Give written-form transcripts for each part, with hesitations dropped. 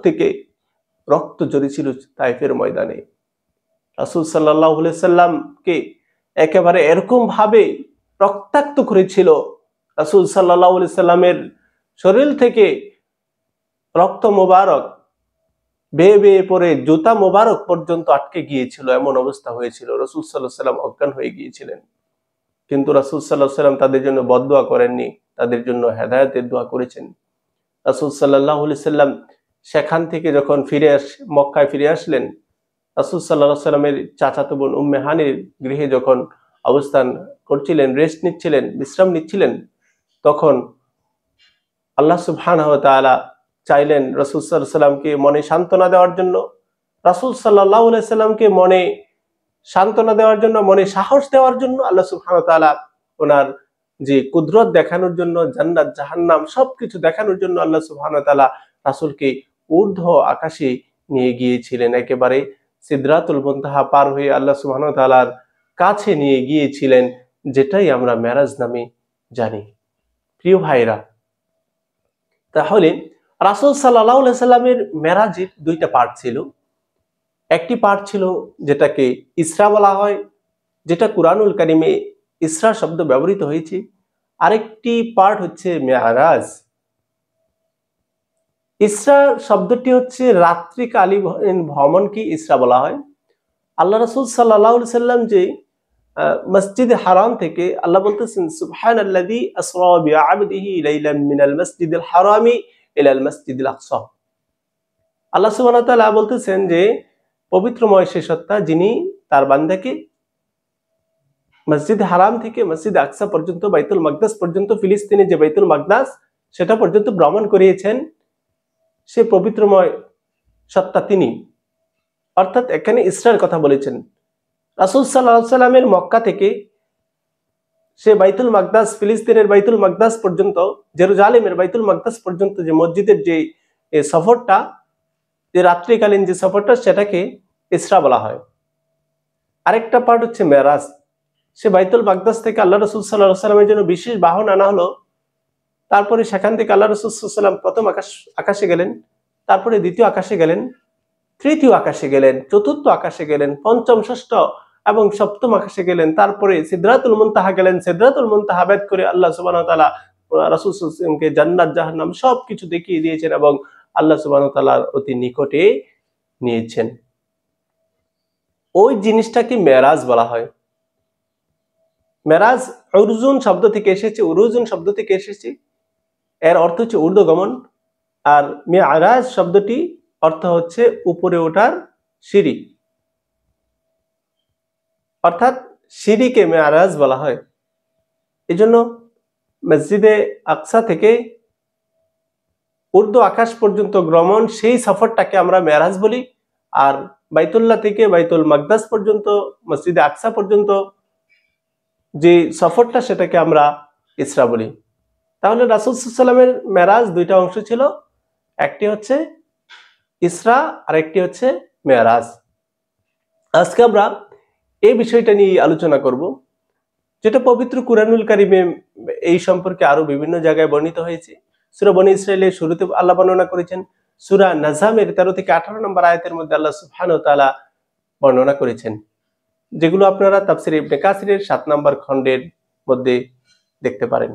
থেকে রক্ত ঝরেছিল তায়েফের ময়দানে। রাসূল সাল্লাল্লাহু আলাইহি সাল্লামকে একেবারে এরকম ভাবে রক্তাক্ত করেছিল, রাসূল সাল্লাল্লাহু আলাইহি সাল্লামের শরীর থেকে রক্ত মোবারক বেয়ে বেয়ে পড়ে জুতা মোবারক পর্যন্ত আটকে গিয়েছিল, এমন অবস্থা হয়েছিল। রাসূল সাল্লাল্লাহু আলাইহি সাল্লাম অজ্ঞান হয়ে গিয়েছিলেন, কিন্তু রাসূল সাল্লাল্লাহু আলাইহি সাল্লাম তাদের জন্য বদদুয়া করেননি, তাদের জন্য হেদায়েতের দোয়া করেছেন। রাসূল সাল্লাল্লাহু আলাইহি সাল্লাম সেখান থেকে যখন মক্কায় ফিরে আসলেন, রাসূল সাল্লাল্লাহু আলাইহি সাল্লামের চাচাতো বোন উম্মে হানির গৃহে যখন অবস্থান করছিলেন, রেস্ট নিচ্ছিলেন, বিশ্রাম নিচ্ছিলেন, তখন আল্লাহ সুবহানাহু ওয়া তাআলা চাইলেন রাসূল সাল্লাল্লাহু আলাইহি সাল্লামকে মনে সান্ত্বনা দেওয়ার জন্য, রাসূল সাল্লাল্লাহু আলাইহি সাল্লামকে মনে সান্ত্বনা দেওয়ার জন্য, মনে সাহস দেওয়ার জন্য আল্লাহ সুবহানাহু ওয়া তাআলা ওনার যে কুদরত দেখানোর জন্য, জান্নাত জাহান্নাম সবকিছু দেখানোর জন্য আল্লাহ সুবহানাহু ওয়া তাআলা রাসূলকে ঊর্ধ্ব আকাশে নিয়ে গিয়েছিলেন, একেবারে সিদরাতুল মুনতাহা পার হয়ে আল্লাহ সুবহানাহু ওয়া তাআলার কাছে নিয়ে গিয়েছিলেন, যেটাই আমরা মেরাজ নামে জানি। প্রিয় ভাইরা, তাহলে রাসূল সাল্লাল্লাহু আলাইহি সাল্লামের মেরাজের দুইটা পার্ট ছিল। একটি পার্ট ছিল যেটাকে ইসরা বলা হয়, যেটা কুরআনুল কারীমে ইসরা শব্দ ব্যবহৃত হয়েছে। আরেকটি পার্ট হচ্ছে মেরাজ। ইসরা শব্দটি হচ্ছে রাত্রিকালী ভ্রমণকে ইসরা বলা হয়। আল্লাহ রাসূল সাল্লাল্লাহু আলাইহি সাল্লাম যে মসজিদে হারাম থেকে, আল্লাহ বলতেছেন সুবহানাল্লাযী আসরা বিআবদিহি লাইলাম মিনাল মাসজিদিল হারামি ইলাল মাসজিদিল আকসা। আল্লাহ সুবহানাহু ওয়া তাআলা বলতেছেন যে পবিত্রময় সে সত্তা যিনি তার বান্দাকে মসজিদ হারাম থেকে মসজিদ আকসা পর্যন্ত, বাইতুল মাকদাস পর্যন্ত, ফিলিস্তিনে যে বাইতুল মাকদাস সেটা পর্যন্ত ভ্রমণ করিয়েছেন, সে পবিত্রময় সত্তা তিনি। অর্থাৎ এখানে ইসরার কথা বলেছেন। রাসূল সাল্লাল্লাহু আলাইহি সাল্লামের মক্কা থেকে সে বাইতুল মাকদাস, ফিলিস্তিনের বাইতুল মাকদাস পর্যন্ত, জেরুজালেমের বাইতুল মাকদাস পর্যন্ত যে মসজিদের যে সফরটা, যে রাত্রিকালীন যে সফরটা, সেটাকে ইসরা বলা হয়। আরেকটা পার্ট হচ্ছে মেরাজ। সে বাইতুল মাকদাস থেকে আল্লাহ রাসূল সাল্লাল্লাহু আলাইহি সাল্লামের জন্য বিশেষ বাহন আনা হলো, তারপরে সেখান থেকে আল্লাহ রাসূল সাল্লাল্লাহু আলাইহি সাল্লাম প্রথম আকাশে গেলেন, তারপরে দ্বিতীয় আকাশে গেলেন, তৃতীয় আকাশে গেলেন, চতুর্থ আকাশে গেলেন, পঞ্চম, ষষ্ঠ এবং সপ্তম আকাশে গেলেন, তারপরে সিদরাতুল মুনতাহা গেলেন। সিদরাতুল মুনতাহা ভেদ করে আল্লাহ সুবহানাহু ওয়া তাআলা রাসূল সাল্লাল্লাহু আলাইহি ওয়াসাল্লামকে জান্নাত জাহান্নাম সবকিছু দেখিয়ে দিয়েছেন এবং আল্লাহ সুবহানাহু ওয়া তাআলার অতি নিকটে নিয়েছেন। ওই জিনিসটাকে মেরাজ বলা হয়। মেরাজ উরজুন শব্দ থেকে এসেছে, উরুজুন শব্দ থেকে এসেছে, এর অর্থ হচ্ছে ঊর্ধ্বগমন। আর মেরাজ শব্দটি অর্থ হচ্ছে উপরে ওঠার সিঁড়ি, অর্থাৎ সিঁড়িকে মেরাজ বলা হয়। এজন্য মসজিদে আকসা থেকে ঊর্ধ্ব আকাশ পর্যন্ত ভ্রমণ, সেই সফরটাকে আমরা মেরাজ বলি। আর বাইতুল্লাহ থেকে বাইতুল মাকদাস পর্যন্ত, মসজিদে আকসা পর্যন্ত যে সফরটা, সেটাকে আমরা ইসরা বলি। তাহলে রাসূল সাল্লাল্লাহু আলাইহি সাল্লামের মেরাজ দুইটা অংশ ছিল, একটি হচ্ছে ইসরা আর একটি হচ্ছে মেরাজ। আজকে আমরা এই বিষয়টা নিয়ে আলোচনা করব, যেটা পবিত্র কুরআনুল কারীমে এই সম্পর্কে আরো বিভিন্ন জায়গায় বর্ণিত হয়েছে। সূরা বনী ইসরাঈলের শুরুতে আল্লাহ বর্ণনা করেছেন, সূরা নাজমের 13 থেকে 18 নম্বর আয়াতের মধ্যে আল্লাহ সুবহানাহু ওয়া তাআলা বর্ণনা করেছেন, যেগুলো আপনারা তাফসীর ইবনে কাসিরের 7 নম্বর খণ্ডের মধ্যে দেখতে পারেন।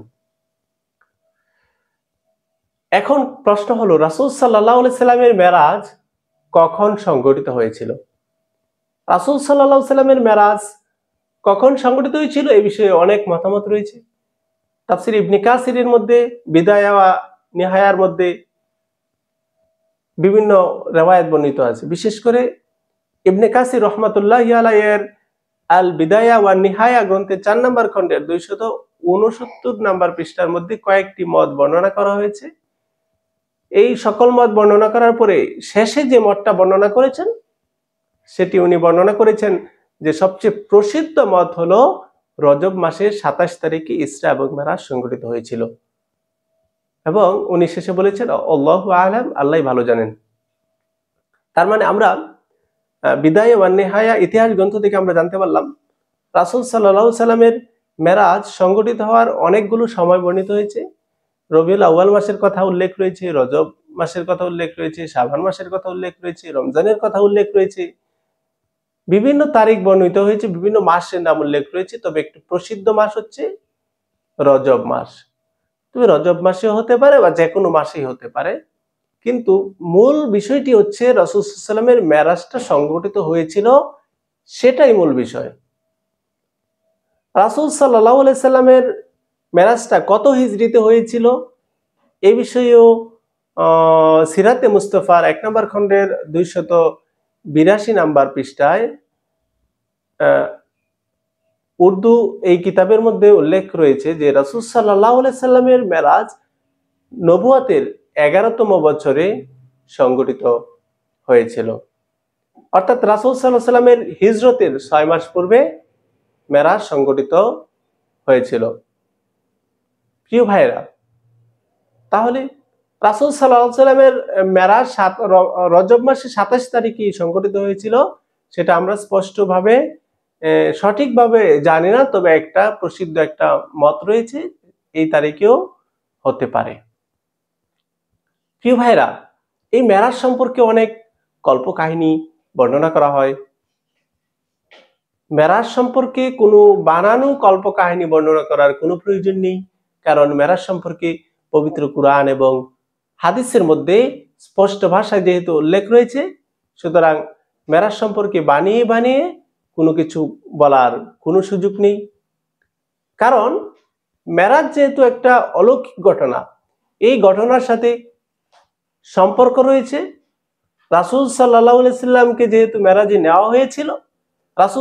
এখন প্রশ্ন হলো, রাসূল সাল্লাল্লাহু আলাইহি সাল্লামের মেরাজ কখন সংঘটিত হয়েছিল? রাসূল সাল্লাল্লাহু আলাইহি সাল্লামের মেরাজ কখন সংঘটিত হয়েছিল এই বিষয়ে অনেক মতামত রয়েছে। তাফসীর ইবনে কাসিরের মধ্যে, বিদায়া ওয়া নিহায়ার মধ্যে বিভিন্ন রওয়ায়াত বর্ণিত আছে। বিশেষ করে ইবনে কাসির রাহমাতুল্লাহি আলাইহির আল বিদায়া ওয়া নিহায়া গ্রন্থের 4 নম্বর খণ্ডের 269 নম্বর পৃষ্ঠার মধ্যে কয়েকটি মত বর্ণনা করা হয়েছে। এই সকল মত বর্ণনা করার পরে শেষে যে মতটা বর্ণনা করেছেন, সেটি উনি বর্ণনা করেছেন যে সবচেয়ে প্রসিদ্ধ মত হলো রজব মাসের 27 তারিখে ইসরা এবং মেরাজ সংঘটিত হয়েছিল। এবং উনি শেষে বলেছেন আল্লাহু আ'লাম, আল্লাহই ভালো জানেন। তার মানে আমরা বিদায়া ওয়া নিহায়া ইতিহাস গ্রন্থ থেকে আমরা জানতে পারলাম রাসূল সাল্লাল্লাহু আলাইহি সাল্লামের মেরাজ সংঘটিত হওয়ার অনেকগুলো সময় বর্ণিত হয়েছে। রবিউল আউয়াল মাসের কথা উল্লেখ রয়েছে, রজব মাসের কথা উল্লেখ রয়েছে, শাবান মাসের কথা উল্লেখ রয়েছে, রমজানের কথা উল্লেখ রয়েছে, বিভিন্ন তারিখ বর্ণিত হয়েছে, বিভিন্ন মাসের নাম উল্লেখ রয়েছে। তবে একটি প্রসিদ্ধ মাস হচ্ছে রজব মাস। তবে রজব মাসে হতে পারে বা যে কোনো মাসেই হতে পারে, কিন্তু মূল বিষয়টি হচ্ছে রাসূল সাল্লাল্লাহু আলাইহি ওয়াসাল্লামের মেরাজটা সংঘটিত হয়েছিল, সেটাই মূল বিষয়। রাসূল সাল্লাল্লাহু আলাইহি ওয়াসাল্লামের মেরাজটা কত হিজরিতে হয়েছিল এই বিষয়েও সিরাতে মুস্তাফার ১ নম্বর খণ্ডের ২৮২ নম্বর পৃষ্ঠায় উর্দু এই কিতাবের মধ্যে উল্লেখ রয়েছে যে রাসূল সাল্লাল্লাহু আলাইহি সাল্লামের মেরাজ নবুয়তের ১১তম বছরে সংঘটিত হয়েছিল। অর্থাৎ রাসূল সাল্লাল্লাহু আলাইহি সাল্লামের হিজরতের ৬ মাস পূর্বে মেরাজ সংঘটিত হয়েছিল। প্রিয় ভাইরা, তাহলে রাসূল সাল্লাল্লাহু আলাইহি সাল্লামের মেরাজ রজব মাসের ২৭ তারিখে সংঘটিত হয়েছিল, সেটা আমরা স্পষ্টভাবে সঠিকভাবে জানি না। তবে একটা প্রসিদ্ধ একটা মত রয়েছে, এই তারিখেও হতে পারে। প্রিয় ভাইরা, এই মেরাজ সম্পর্কে অনেক কল্পকাহিনী বর্ণনা করা হয়। মেরাজ সম্পর্কে কোনো বানানো কল্পকাহিনী বর্ণনা করার কোনো প্রয়োজন নেই, কারণ মেরাজ সম্পর্কে পবিত্র কুরআন এবং হাদিসের মধ্যে স্পষ্ট ভাষায় যেহেতু উল্লেখ রয়েছে, সুতরাং মেরাজ সম্পর্কে বানিয়ে বানিয়ে কোনো কিছু বলার কোনো সুযোগ নেই। কারণ মেরাজ যেহেতু একটা অলৌকিক ঘটনা, এই ঘটনার সাথে সম্পর্ক রয়েছে। রাসূল সাল্লাল্লাহু আলাইহি সাল্লামকে যেহেতু মেরাজে নেওয়া হয়েছিল, রাসূল